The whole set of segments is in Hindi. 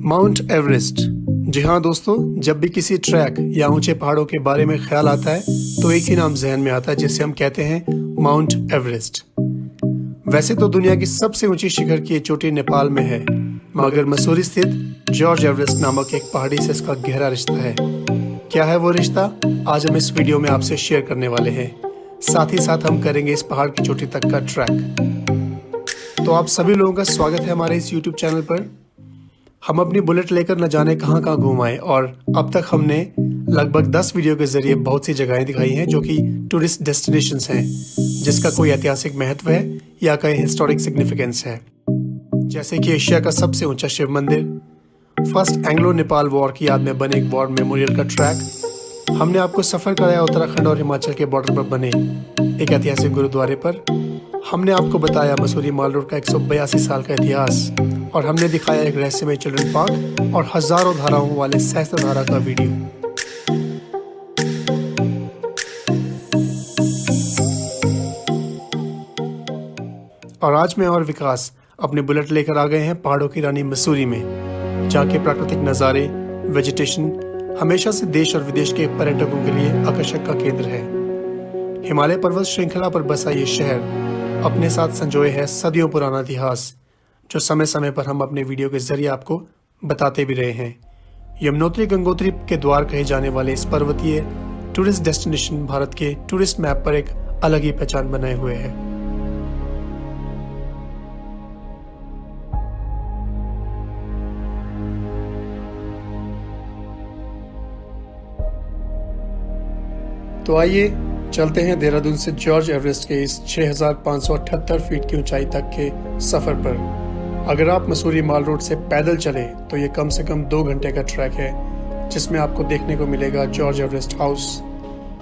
Mount Everest. जी हाँ दोस्तों, जब भी किसी ट्रैक या ऊंचे पहाड़ों के बारे में ख्याल आता है तो एक ही नाम जहन में आता है जिसे हम कहते हैं माउंट एवरेस्ट। वैसे तो दुनिया की सबसे ऊंची शिखर की ये चोटी नेपाल में है, मगर मसूरी स्थित जॉर्ज एवरेस्ट नामक एक पहाड़ी से इसका गहरा रिश्ता है। क्या है वो रिश्ता, आज हम इस वीडियो में आपसे शेयर करने वाले हैं। साथ ही साथ हम करेंगे इस पहाड़ की चोटी तक का ट्रैक। तो आप सभी लोगों का स्वागत है हमारे इस यूट्यूब चैनल पर। हम अपनी बुलेट लेकर न जाने कहाँ कहाँ घूम आए और अब तक हमने लगभग 10 वीडियो के जरिए बहुत सी जगहें दिखाई हैं जो कि टूरिस्ट डेस्टिनेशंस हैं, जिसका कोई ऐतिहासिक महत्व है या कहीं हिस्टोरिक सिग्निफिकेंस है। जैसे कि एशिया का सबसे ऊंचा शिव मंदिर, फर्स्ट एंग्लो नेपाल वॉर की याद में बने एक वॉर मेमोरियल का ट्रैक। हमने आपको सफ़र कराया उत्तराखंड और हिमाचल के बॉर्डर पर बने एक ऐतिहासिक गुरुद्वारे पर। हमने आपको बताया मसूरी माल रोड का 182 साल का इतिहास, और हमने दिखाया एक रहस्यमय चिल्ड्रन पार्क और हजारों धाराओं वाले सहस्त्रधारा का वीडियो। और आज मैं और विकास अपने बुलेट लेकर आ गए हैं पहाड़ों की रानी मसूरी में, जहाँ के प्राकृतिक नज़ारे, वेजिटेशन हमेशा से देश और विदेश के पर्यटकों के लिए आकर्षक का केंद्र है। हिमालय पर्वत श्रृंखला पर बसा ये शहर अपने साथ संजोए है सदियों पुराना इतिहास, जो समय समय पर हम अपने वीडियो के जरिए आपको बताते भी रहे हैं। यमुनोत्री गंगोत्री के द्वार कहे जाने वाले इस पर्वतीय टूरिस्ट डेस्टिनेशन भारत के टूरिस्ट मैप पर एक अलग ही पहचान बनाए हुए है। तो आइए चलते हैं देहरादून से जॉर्ज एवरेस्ट के इस 6578 फीट की ऊंचाई तक के सफर पर। अगर आप मसूरी माल रोड से पैदल चले तो ये कम से कम 2 घंटे का ट्रैक है, जिसमें आपको देखने को मिलेगा जॉर्ज एवरेस्ट हाउस,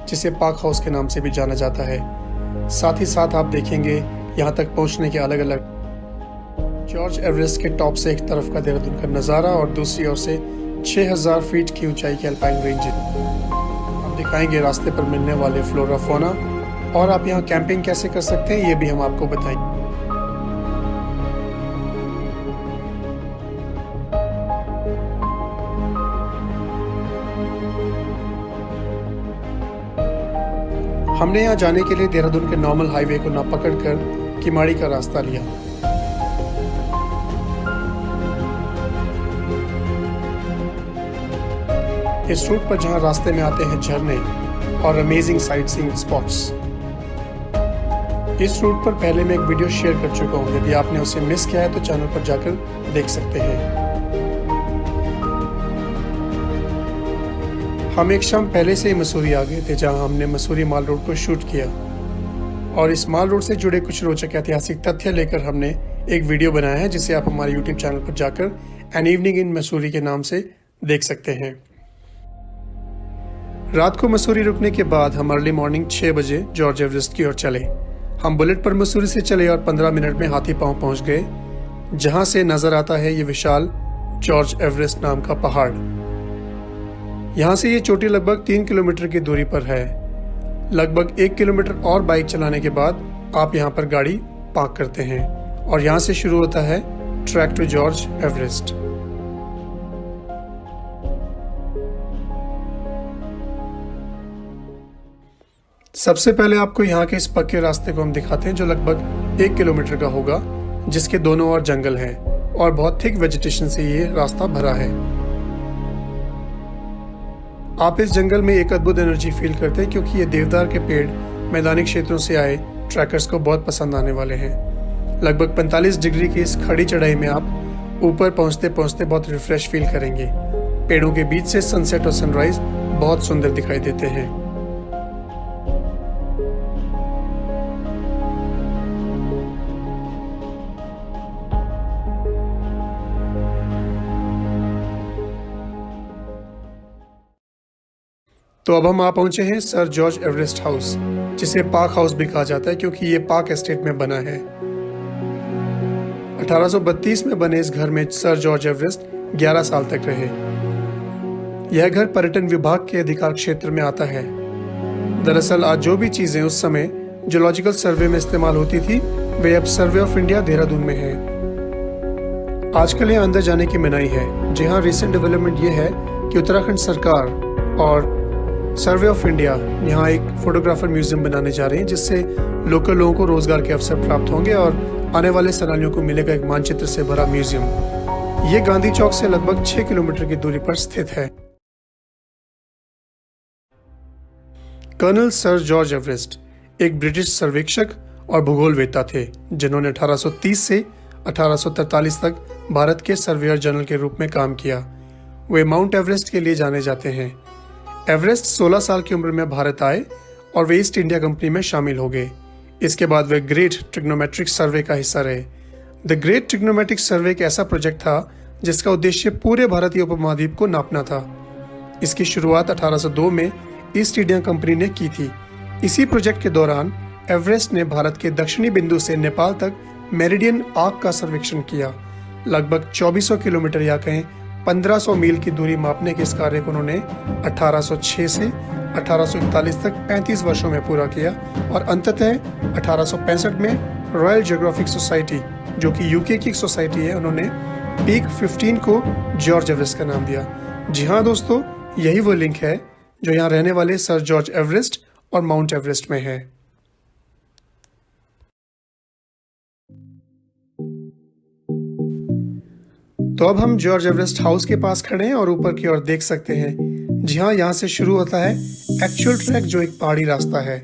जिसे पाक हाउस के नाम से भी जाना जाता है। साथ ही साथ आप देखेंगे यहाँ तक पहुँचने के अलग अलग जॉर्ज एवरेस्ट के टॉप से एक तरफ का देहरादून का नज़ारा और दूसरी ओर से 6000 फीट की ऊंचाई की अल्पाइन रेंज। दिखाएंगे रास्ते पर मिलने वाले फ्लोरा फोना, और आप यहाँ कैंपिंग कैसे कर सकते हैं ये भी हम आपको बताएंगे। हमने यहाँ जाने के लिए देहरादून के नॉर्मल हाईवे को ना पकड़कर किमाड़ी का रास्ता लिया। इस रूट पर जहां रास्ते में आते हैं झरने और अमेजिंग साइट सीइंग स्पॉट्स। इस रूट पर पहले मैं एक वीडियो शेयर कर चुका हूं, यदि आपने उसे मिस किया है तो चैनल पर जाकर देख सकते हैं। हम एक शाम पहले से ही मसूरी आ गए थे, जहां हमने मसूरी माल रोड को शूट किया, और इस माल रोड से जुड़े कुछ रोचक ऐतिहासिक तथ्य लेकर हमने एक वीडियो बनाया है, जिसे आप हमारे यूट्यूब चैनल पर जाकर एन इवनिंग इन मसूरी के नाम से देख सकते हैं। रात को मसूरी रुकने के बाद हम अर्ली मॉर्निंग 6 बजे जॉर्ज एवरेस्ट की ओर चले। हम बुलेट पर मसूरी से चले और 15 मिनट में हाथी पांव पहुंच गए, जहां से नजर आता है ये विशाल जॉर्ज एवरेस्ट नाम का पहाड़। यहां से ये चोटी लगभग 3 किलोमीटर की दूरी पर है। लगभग 1 किलोमीटर और बाइक चलाने के बाद आप यहाँ पर गाड़ी पार्क करते हैं, और यहाँ से शुरू होता है ट्रैक टू जॉर्ज एवरेस्ट। सबसे पहले आपको यहाँ के इस पक्के रास्ते को हम दिखाते हैं, जो लगभग 1 किलोमीटर का होगा, जिसके दोनों ओर जंगल है और बहुत थिक वेजिटेशन से ये रास्ता भरा है। आप इस जंगल में एक अद्भुत एनर्जी फील करते हैं, क्योंकि ये देवदार के पेड़ मैदानी क्षेत्रों से आए ट्रैकर्स को बहुत पसंद आने वाले हैं। लगभग 45 डिग्री की इस खड़ी चढ़ाई में आप ऊपर पहुंचते पहुंचते बहुत रिफ्रेश फील करेंगे। पेड़ों के बीच से सनसेट और सनराइज बहुत सुंदर दिखाई देते हैं। तो अब हम आ पहुंचे हैं सर जॉर्ज एवरेस्ट हाउस, जिसे पाक हाउस भी कहा जाता है, क्योंकि ये पाक एस्टेट में बना है। 1832 में बने इस घर में सर जॉर्ज एवरेस्ट 11 साल तक रहे। यह घर पर्यटन विभाग के अधिकार क्षेत्र में आता है। दरअसल आज जो भी चीजें उस समय जियोलॉजिकल सर्वे में इस्तेमाल होती थी, वे अब सर्वे ऑफ इंडिया देहरादून में है। आजकल यहाँ अंदर जाने की मनाही है। जी हाँ, रिसेंट डेवलपमेंट ये है कि उत्तराखंड सरकार और सर्वे ऑफ इंडिया यहाँ एक फोटोग्राफर म्यूजियम बनाने जा रहे हैं, जिससे लोकल लोगों को रोजगार के अवसर प्राप्त होंगे और आने वाले सैलानियों को मिलेगा एक मानचित्र से भरा म्यूजियम। ये गांधी चौक से लगभग 6 किलोमीटर की दूरी पर स्थित है। कर्नल सर जॉर्ज एवरेस्ट एक ब्रिटिश सर्वेक्षक और भूगोलवेत्ता थे, जिन्होंने 1830 से 1843 तक भारत के सर्वेयर जनरल के रूप में काम किया। वे माउंट एवरेस्ट के लिए जाने जाते हैं। एवरेस्ट 16 साल की उम्र में भारत आए और वे ईस्ट इंडिया कंपनी में शामिल हो गए। इसके बाद वे ग्रेट ट्रिग्नोमेट्रिक सर्वे का हिस्सा रहे। द ग्रेट ट्रिग्नोमेट्रिक सर्वे एक ऐसा प्रोजेक्ट था जिसका उद्देश्य पूरे भारतीय उपमहाद्वीप को नापना था। इसकी शुरुआत 1802 में ईस्ट इंडिया कंपनी ने की थी। इसी प्रोजेक्ट के दौरान एवरेस्ट ने भारत के दक्षिणी बिंदु से नेपाल तक मेरिडियन आर्क का सर्वेक्षण किया। लगभग 2400 किलोमीटर या कहें 1500 मील की दूरी मापने के इस कार्य को उन्होंने 1806 से 1841 तक 35 वर्षों में पूरा किया और अंततः 1865 में रॉयल जियोग्राफिक सोसाइटी, जो कि यूके की एक सोसाइटी है, उन्होंने पीक 15 को जॉर्ज एवरेस्ट का नाम दिया। जी हाँ दोस्तों, यही वो लिंक है जो यहाँ रहने वाले सर जॉर्ज एवरेस्ट और माउंट एवरेस्ट में है। तो अब हम जॉर्ज एवरेस्ट हाउस के पास खड़े हैं और ऊपर की ओर देख सकते हैं। जी हाँ, यहाँ से शुरू होता है एक्चुअल ट्रैक, जो एक पहाड़ी रास्ता है।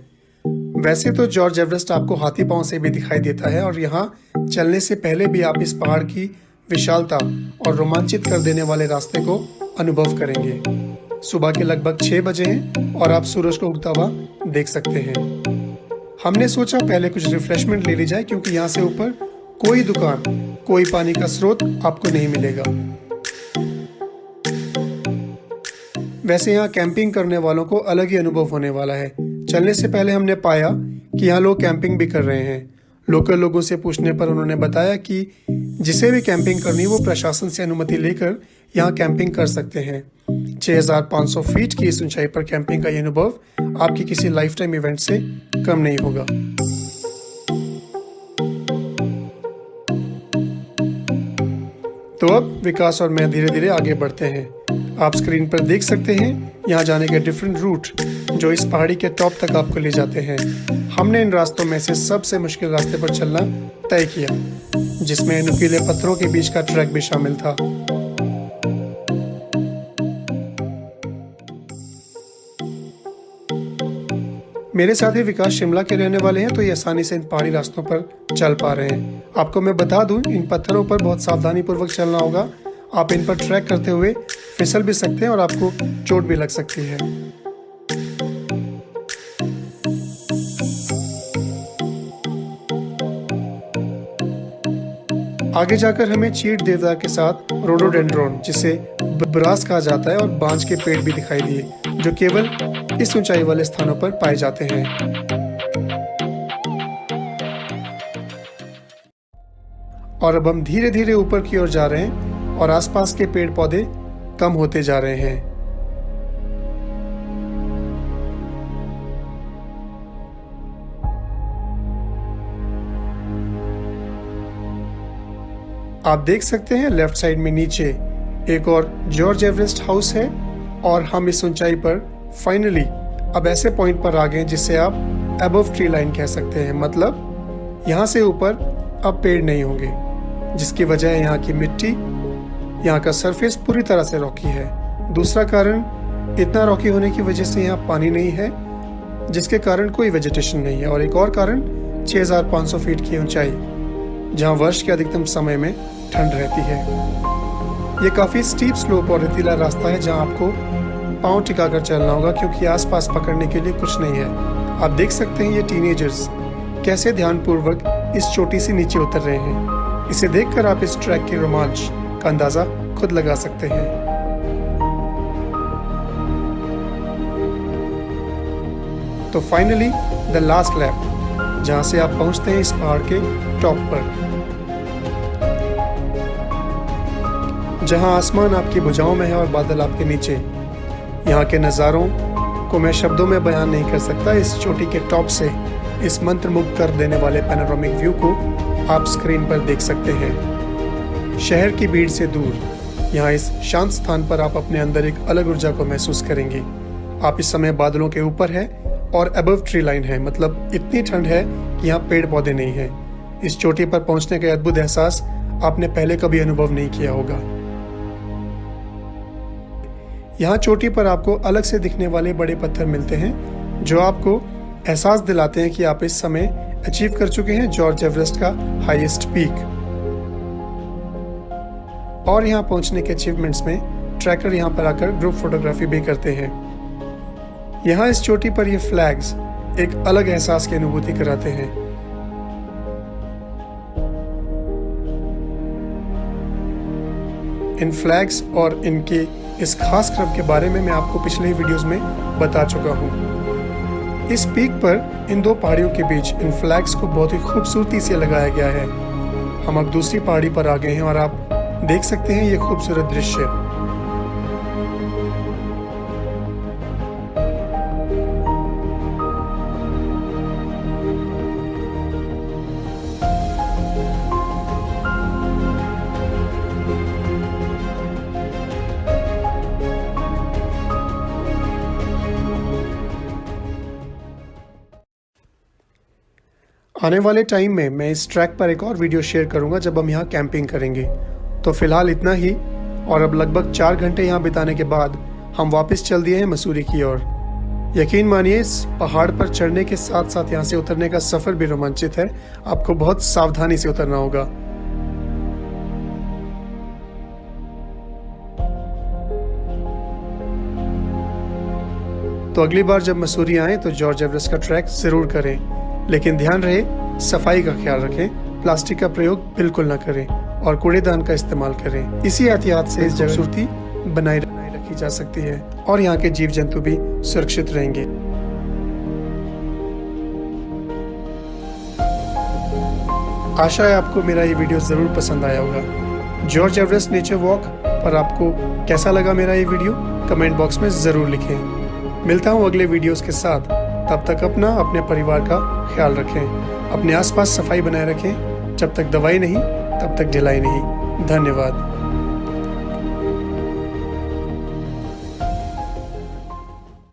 वैसे तो जॉर्ज एवरेस्ट आपको हाथी पांव से भी दिखाई देता है और यहाँ चलने से पहले भी आप इस पहाड़ की विशालता और रोमांचित कर देने वाले रास्ते को अनुभव करेंगे। सुबह के लगभग 6 बजे हैं और आप सूरज को उगता हुआ देख सकते हैं। हमने सोचा पहले कुछ रिफ्रेशमेंट ले ली जाए, क्योंकि यहाँ से ऊपर कोई दुकान, कोई पानी का स्रोत आपको नहीं मिलेगा। वैसे यहाँ कैंपिंग करने वालों को अलग ही अनुभव होने वाला है। चलने से पहले हमने पाया कि यहाँ लोग कैंपिंग भी कर रहे हैं। लोकल लोगों से पूछने पर उन्होंने बताया कि जिसे भी कैंपिंग करनी वो प्रशासन से अनुमति लेकर यहाँ कैंपिंग कर सकते हैं। 6500 फीट की इस ऊंचाई पर कैंपिंग का ये अनुभव आपकी किसी लाइफ टाइम इवेंट से कम नहीं होगा। तो अब विकास और मैं धीरे धीरे आगे बढ़ते हैं। आप स्क्रीन पर देख सकते हैं यहाँ जाने के डिफरेंट रूट जो इस पहाड़ी के टॉप तक आपको ले जाते हैं। हमने इन रास्तों में से सबसे मुश्किल रास्ते पर चलना तय किया, जिसमें नुकीले पत्थरों के बीच का ट्रैक भी शामिल था। मेरे साथी विकास शिमला के रहने वाले हैं, तो ये आसानी से इन पहाड़ी रास्तों पर चल पा रहे हैं। आपको मैं बता दूं, इन पत्थरों पर बहुत सावधानी पूर्वक चलना होगा। आप इन पर ट्रैक करते हुए फिसल भी सकते हैं और आपको चोट भी लग सकती है। आगे जाकर हमें चीड़ देवदार के साथ रोडोडेंड्रॉन, जिसे ब्रास कहा जाता है, और बांज के पेड़ भी दिखाई दिए, जो केवल इस ऊंचाई वाले स्थानों पर पाए जाते हैं। और अब हम धीरे धीरे ऊपर की ओर जा रहे हैं और आसपास के पेड़ पौधे कम होते जा रहे हैं। आप देख सकते हैं लेफ्ट साइड में नीचे एक और जॉर्ज एवरेस्ट हाउस है और हम इस ऊंचाई पर फाइनली अब ऐसे पॉइंट पर आ गए जिसे आप अबव ट्री लाइन कह सकते हैं। मतलब यहाँ से ऊपर अब पेड़ नहीं होंगे, जिसकी वजह है यहाँ की मिट्टी, यहाँ का सरफेस पूरी तरह से रॉकी है। दूसरा कारण, इतना रॉकी होने की वजह से यहाँ पानी नहीं है, जिसके कारण कोई वेजिटेशन नहीं है। और एक और कारण, 6500 फीट की ऊंचाई, जहाँ वर्ष के अधिकतम समय में ठंड रहती है। ये काफ़ी स्टीप स्लोप और रेतीला रास्ता है जहाँ आपको पाँव टिकाकर चलना होगा, क्योंकि आसपास पकड़ने के लिए कुछ नहीं है। आप देख सकते हैं ये टीनेजर्स कैसे ध्यानपूर्वक इस चोटी से नीचे उतर रहे हैं। इसे देखकर आप इस ट्रैक के रोमांच का अंदाजा खुद लगा सकते हैं। तो फाइनली द लास्ट लैप, जहां से आप पहुंचते हैं इस पहाड़ के टॉप पर, जहां आसमान आपकी भुजाओं में है और बादल आपके नीचे। यहाँ के नज़ारों को मैं शब्दों में बयान नहीं कर सकता। इस चोटी के टॉप से इस मंत्रमुग्ध कर देने वाले पैनोरामिक व्यू को आप स्क्रीन पर देख सकते हैं। शहर की भीड़ से दूर। यहाँ इस शांत स्थान पर आप अपने अंदर एक अलग ऊर्जा को महसूस करेंगे। आप इस समय बादलों के ऊपर हैं और अबव ट्री लाइन है, मतलब इतनी ठंड है कि यहाँ पेड़ पौधे नहीं हैं। इस चोटी पर पहुंचने का अद्भुत एहसास आपने पहले कभी अनुभव नहीं किया होगा। यहाँ चोटी पर आपको अलग से दिखने वाले बड़े पत्थर मिलते हैं जो आपको एहसास दिलाते हैं कि आप इस समय अचीव कर चुके हैं जॉर्ज एवरेस्ट का हाईएस्ट पीक। और यहाँ पहुंचने के अचीवमेंट्स में ट्रैकर यहाँ पर आकर ग्रुप फोटोग्राफी भी करते हैं। यहाँ इस चोटी पर ये फ्लैग्स एक अलग एहसास की अनुभूति कराते हैं। इन फ्लैग्स और इनके इस खास क्रम के बारे में मैं आपको पिछले ही वीडियोस में बता चुका हूँ। इस पीक पर इन दो पहाड़ियों के बीच इन फ्लैग्स को बहुत ही खूबसूरती से लगाया गया है। हम अब दूसरी पहाड़ी पर आ गए हैं और आप देख सकते हैं ये खूबसूरत दृश्य। आने वाले टाइम में मैं इस ट्रैक पर एक और वीडियो शेयर करूंगा जब हम यहाँ कैंपिंग करेंगे। तो फिलहाल इतना ही, और अब लगभग 4 घंटे यहाँ बिताने के बाद हम वापस चल दिए हैं मसूरी की ओर। यकीन मानिए इस पहाड़ पर चढ़ने के साथ साथ यहाँ से उतरने का सफ़र भी रोमांचित है। आपको बहुत सावधानी से उतरना होगा। तो अगली बार जब मसूरी आएँ तो जॉर्ज एवरेस्ट का ट्रैक ज़रूर करें, लेकिन ध्यान रहे सफाई का ख्याल रखें, प्लास्टिक का प्रयोग बिल्कुल ना करें और कूड़ेदान का इस्तेमाल करें। इसी एहतियात से इस जगह खूबसूरती बनाए रखी जा सकती है और यहाँ के जीव जंतु भी सुरक्षित रहेंगे। आशा है आपको मेरा ये वीडियो ज़रूर पसंद आया होगा। जॉर्ज एवरेस्ट नेचर वॉक पर आपको कैसा लगा मेरा ये वीडियो, कमेंट बॉक्स में ज़रूर लिखें। मिलता हूँ अगले वीडियोस के साथ। तब तक अपने परिवार का ख्याल रखें, अपने आसपास सफाई बनाए रखें। जब तक दवाई नहीं तब तक ढिलाई नहीं। धन्यवाद।